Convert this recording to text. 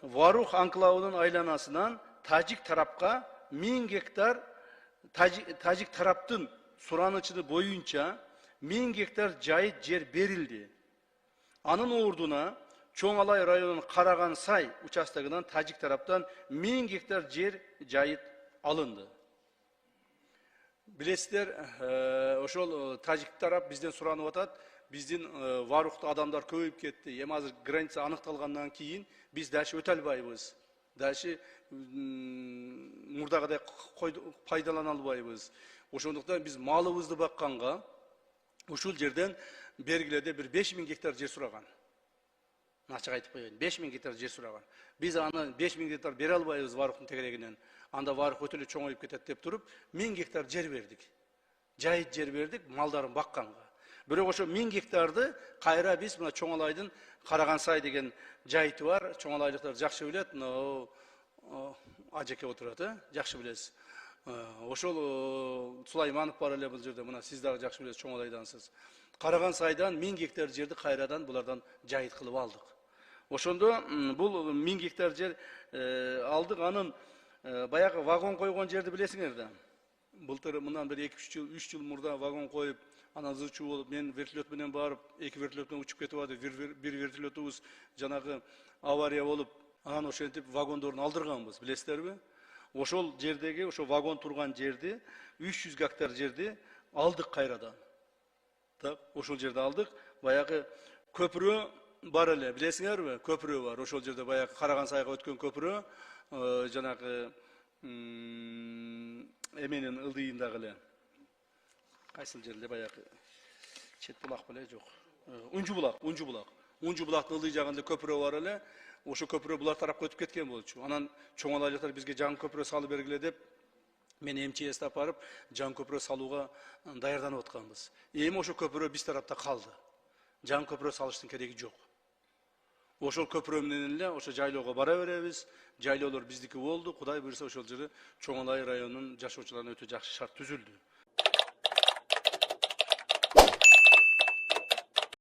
Varuh anklавының айланасынан Тажик тарапқа 1000 гектар Тажик тараптың сұранычы бойынша 1000 гектар жайыт жер берілді. Анын ордуна Чоңалай районунун Караган-Сай участогынан Тажик тараптан 1000 гектар жер жайыт алынды. Билесиздер, ошол Тажик тарап бизден суранып атат, биздин варухта адамдар көбөйүп кетти. Эми азыр граница аныкталгандан кийин биз дальше өтө албайбыз. Дальше мурдагыдай пайдалана албайбыз. Ошондуктан биз малыбызды бакканга ушул жерден бергиледе бир 5000 гектар жер сураган. Ачык айтып коеюн, 5000 гектар жер сураган. Биз аны 5000 гектар бере албайбыз варухтун тегерегинен. Анда варух өтө эле чоңоюп кетет деп туруп, 1000 гектар жер бердик. Жайыт жер бердик малдарын бакканга. Бирок ошо 1000 гектарды кайра биз мына Чоңалайдын Караган-Сай деген жайыты бар. Чоңалайлыктар жакшы билет, ажеке отурат, жакшы билесиз. Ошол Сулайманов бар эле бул жерде, мына сиз дагы жакшы билесиз, Чоңалайдансыз. Караган-Сайдан 1000 гектар жерди кайрадан булардан жайыт кылып алдык. Ошондо бул 1000 гектар жер алдык. Анын баягы вагон койгон жерди билесиңер да. Былтыр мындан бери 2-3 жыл мурда вагон коюп, анан зычуу болуп, мен вертолет менен барып, 2 вертолет менен учуп кетип ады. Бир вертолетубуз жанагы авария болуп, анан ошентип вагондорун алдырганбыз, билесиздерби? Ошол жердеги, ошо вагон турган жерди, 300 гектар жерди алдык кайрадан. Так, ошол жерди алдык. Баягы көпүрө бар эле, билесиңерби? Көпүрө бар. Ошол жерде баягы Караган-Сайга өткөн көпүрө, жанагы эменин ылдыйындагы эле. Кайсыл жерде баягы чет булак беле жок. Унжу булактын ылдый жагында көпүрө бар эле. Ошо көпүрө булар тарапка өтүп кеткен болчу. Анан Чоңалайлыктар бизге жаңы көпүрө салып бергиле деп, мен МЧС апарып, жаңы көпүрө салууга даярданып атканбыз. Эми ошо көпүрө биз тарапта калды. Жаңы көпүрө салыштын кереги жок. Ошол көпүрө менен эле ошо жайлоого бара беребиз. Жайлоолор биздики болду. Кудай буйрса ошол жерде Чоңалай районунун жашоочуларына өтө жакшы шарт түзүлдү.